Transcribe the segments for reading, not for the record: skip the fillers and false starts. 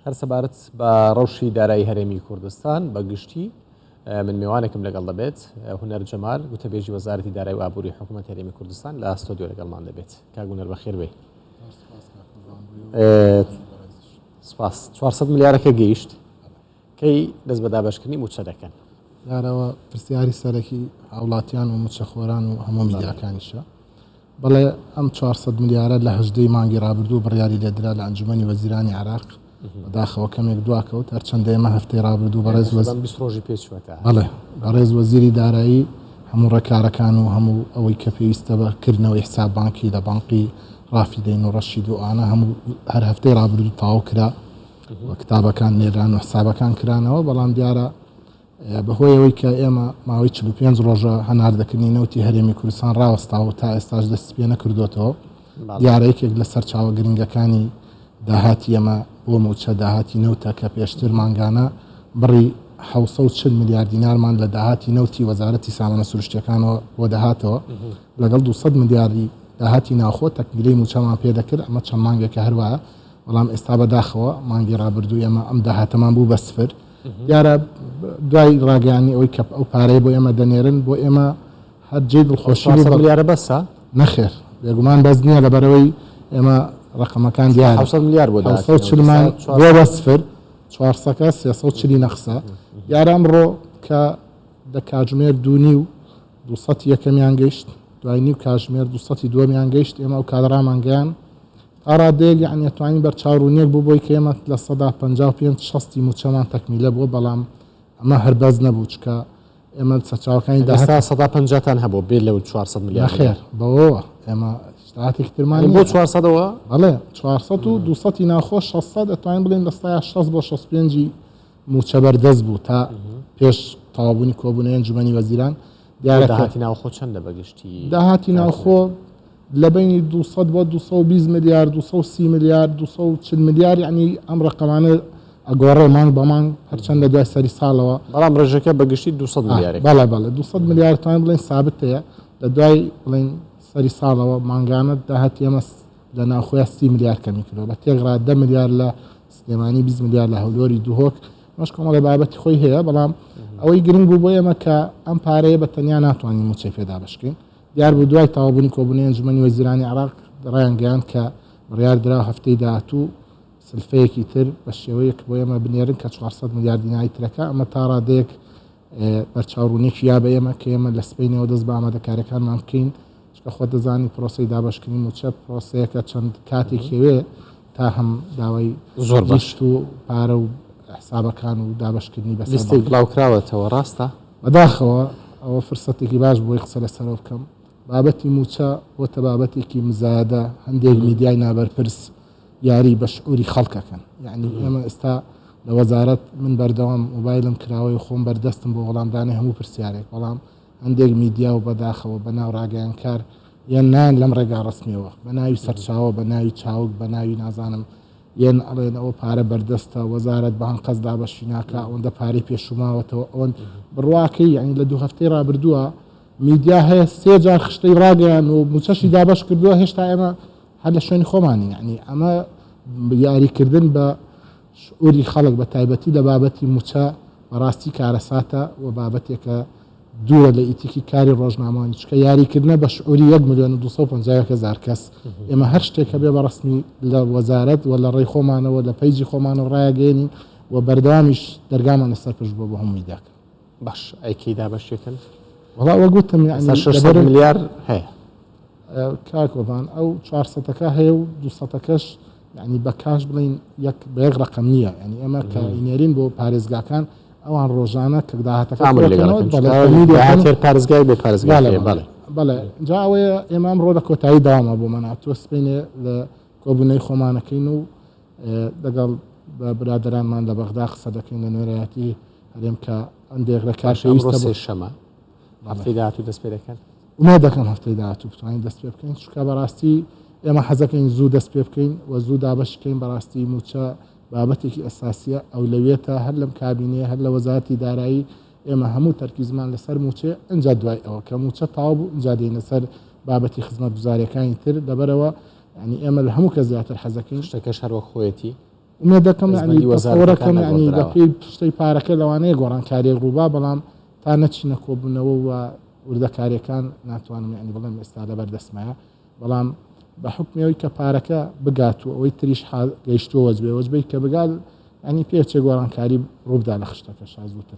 هەر سەبارەت بە ڕەوشی دارایی هەرێمی کوردستان بەگشتی من میوانێکم لەگەڵ دەبێت هونەر جەمال وتەبێژی وەزارەتی دارایی و ئابووری حکوومەت هەرێمی کوردستان لە ئەستۆدیۆ لەگەڵمان دەبێت. کاک هونەر بەخێر بێ. سپاس. 400 ملیارەکە گەیشت کەی دەست بە دابەشکردنی موچە دەکەن. یارەوە پرسیاری سەرەکی هاوڵاتیان و موچەخۆران و هەموو میدیاکانیشە. بەڵێ ئەم 400 ملیارە لە هەژدەی مانگی ڕابردوو بڕیاری لێدرا لە ئەنجومەنی وەزیرانی عێراق بەداخەوە کەمێک دواکەوت هەرچەندە ئێمە هەفتەی ڕابردوو بەڕێز ڕۆژی پێچوەتە. بەڵێ بەڕێز وەزیری دارایی هەموو ڕێکارەکان و هەموو ئەوەی کە پێویستە بەکردنەوەی حساب بانکی لە بانقی ڕافیدەین و ڕەشید و ئانە هەموو هەر هەفتەی ڕابردوو تەواو کرا و کتابەکان نێران و حسابەکان کرانەوە. بەڵام دیارە بەهۆی ئەوەی کە ئێمە ماوەی 45 ڕۆژە هەناردەکردنی نەوتی هەرێمی کوردستان ڕاوەستاوە تا ئێستاش دەست پێ نەکردوێتەوە. دیارەیەکێک لە سەر چاوە گرنگەکانی داهاتی ئەمە بۆ موچە داهاتی نەوتە کە پێشتر مانگانە بڕی 740 میلیارد دینارمان لە داهاتی نەوتی وەزارەتی سامانە سروشتیەکانەوە بۆ دەهاتەوە لەگەڵ 200 میلیاردی داهاتی ناوخۆ تەکمیلەی موچەمان پێ دەکرد. ئەمە چەند مانگێکە هەروایە بەڵام ئێستا بەداخەوە مانگی ڕابردوو ئێمە ئەم داهاتەمان بوو بە سفر. دیارە دوای ڕاگەیانی ئەوەی کە ئەو پارەی بۆ ئێمە دەنێرن بۆ ئێمە هەر جێی دڵخۆشی ملیارە بەسە نەخێر بێگومان بەس نییە لەبەرەوەی ئێمە ڕقمەکان دیارە 700 ملیار بۆ 740مان بۆ بە سفر 400 340 نەخسە. دیارە ئەمڕۆ کە دە کاتژمێر 2 و 200 یەکەمیان گەیشت دوای نیو کاتژمێر 200 دووەمیان گەیشت ئێمە ئەو کادڕامانگەیان ئارادێک یعنی توانین بەرچاوڕوونیەک بوو بۆی کە ئێمە لە 155 موچەمان تەکمیلە بووە. بەڵام ئەمە هەربەز نەبوو چکە ئێمە سەرچاوەکانی داهتا 150 هەبوو بێت لەو 400 ملیار. خێر بەوە ئێمە شتاتێکترمان بۆ 400ەوە بەڵێ 400 و 200 ناخۆ 600 دەتوانین بڵێن دەستای 60 بۆ 65 موچە بەردەست بوو تا پێش تەوابوونی کۆبوونەوەی ئەنجومەنی وەزیران. دیارە داهاتی ناوخۆ چەندە بەگشتی؟ داهاتی ناوخۆ لە بینی 200 بۆ 220 میلیارد 230 میلیارد 240 میلیارد یعنی ئەم ڕقەمانە ئەگۆڕێ مانگ بە مانگ هەرچەندە دوای سەری ساڵەوە. بەڵام ڕێژەکە بەگشتی 200 میلیارد. بەڵێ 200 میلیارد توانین بڵێن سابت هەیە لە دوای بڵێن سەری ساڵەوە مانگانە داهاتی ئێمە لە ناوخۆیە 30 میلیارد کەمی کردەوە بە تێگڕا 10 میلیارد لە سلێمانی 20 میلیارد لە هەولۆری دوهۆک مەش کۆمەڵی بابەتی خۆی هەیە. بەڵام ئەوەی گرنگ بوو بۆ ئێمە کە ئەم پارەیە بە تەنیا ناتوانین موچەی پێدا بشکین. دیار بوو دوای تەواوبوونی کۆبوونەوەی ئەنجومەنی وەزیرانی عێراق ڕایان گەیاند کە بڕیار درا هەفتەی داهاتوو سلفەیەکی تر بە شێوەیەک بۆ ئێمە بنێرن کە 400 میلیارد دیناری ترەکە. ئەمە تا ڕادەیەک بەرچاوڕوونێکی یا بە ئێمە کە ئێمە لە سپەینەوە دەست بە ئامادەکاریەکانمان بکەین چکە خۆ دەزانی پرۆسەی دابەشکردنی موچە پرۆسەیەکە چەند کاتێکەوێ تا هەم داوای زۆر بەشت و پارە و حسابەکان و دابەشکردنی بەسەر لیستی بڵاوکراوەتەوە ڕاستە؟ بەداخەوە ئەوە فرسەتێکی باش بۆی قسە لەسەرەوە بکەم. بابەتی موچە بۆتە بابەتێکی مزایەدە هەندێک میدیای نابەرپرس یاری بە شعوری خەڵکەکەن. یعنی ئێمە ئێستا لە وەزارەت من بەردەوام مۆبایلم کراوەی خۆم بەردەستم بۆ وەڵامدانی هەموو پرسیارێک. بەڵام هەندێک میدیا و بەداخەوە بە ناو ڕاگەیانکار یان نان لەم ڕێگا ڕستمیەوە بە ناوی سەرچاوە بە ناوی چاوک بە ناوی نازانم یان ئەڵێن ئەوە پارە بەردەستە وەزارەت بەهان قەز دابەشی ناکە ئەوەندە پارەی پێشوماوەتەوە ئەوەن بڕواکەی یعنی لە 2 هەفتەی ڕابردووە میدیا هەیە 3 جار خشتەی ڕاگەیان و موچەشی دابش کردووە هێشتا ئێمە هەر لە شوێنی خۆمانی یعنی ئەمە یاریکردن بە شعوری خەڵک بە تایبەتی لە بابەتی موچە بەڕاستی کارەساتە و بابەتێکە دوورە لە ئیتیکی کاری ڕۆژنامەوانی چکە یاریکردنە بە شعوری 1,250,000 کەس ئێمە هەر شتێکە بێ بەڕستمی لە وەزارەت و لە ڕێی خۆمانەوە لە پەیجی خۆمانەوە ڕایگەێنین و بەردەوامیش دەرگامان لەسەر پشت بۆ بە هەموو میدیاکە. باش ئەیکەی دابەشێکن وەڵا وەگوتم یعنی 600 میلیارد هەیە کاکۆڤان ئەو 400ەکە هەیە و 200ەکەش یعنی بە کاش بڵین یەک بەیەک ڕقم نییە. یعنی ئێمە کە ئینێرین بۆ پارێزگاکان ئەوان ڕۆژانە کە داهاتەکە پارێزگای بۆ پارێزگای بەڵێ جا ئەوەیە ئێمە ئەمڕۆ لە کۆتایی داوامە بۆ مەناتوە سپینێ لە کۆبوونەوەی خۆمانەکەین و لەگەڵ بە برادرانمان لە بەغدا قسە دەکەین لە نوێرەتی هەرێم کە ئەندێک لە کار پێویستە شەمە هەفتەی داهاتوو دەست پێ دەکەن. وما دەکەم هەفتەی داهاتوو بتوانین دەست پێ بکەین چکە بەڕاستی ئێمە حەزەکەین زوو دەست پێ بکەین و زوو دابەشکەین. بەڕاستی موچە بابەتێکی ئەساسیە ئەولەوێتە هەر لەم کابینەیە هەر لە وەزارەتی دارایی ئێمە هەموو تەرکیزمان لەسەر موچێ ئەنجا دوای ئەوە کە موچە تاوا بوو ئەنجا دێنە سەر بابەتی خزمەت گوزاریەکانی تر. لەبەرەوە ینی ئێمە لە هەموو کە زیاتر حەزەکەین شتەکەش هەروە خۆیەتی ومێدەکەم ینی وەزارەتەکان تەسەوڕەکەم ینی نەگۆڕدراوە. دەکەی پشتەی پارەکە لەوانەیە گۆڕانکاریە ڕووبا بەڵام تا نەچینە کۆبوونەوە و وردەکاریەکان ناتوانم ینی بڵێم ئێستا لەبەر دەسمایە بەڵام بە حکمەوەی کە پارەکە بگات و ئەوەی تریش گەیشتۆ وەزبێ وەزبەی کە بگال ینی پێچێ گۆڕانکاری ڕووبدا لە خشتەکە شازووتر.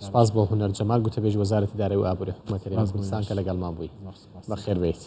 سپاس بۆ هونەر جەمال گوتەبێژی وەزارەتی دارایی و ئابووری حکوومەت هەرێمی کوردستان کە لەگەڵمان بووی. بەخێر بێیت.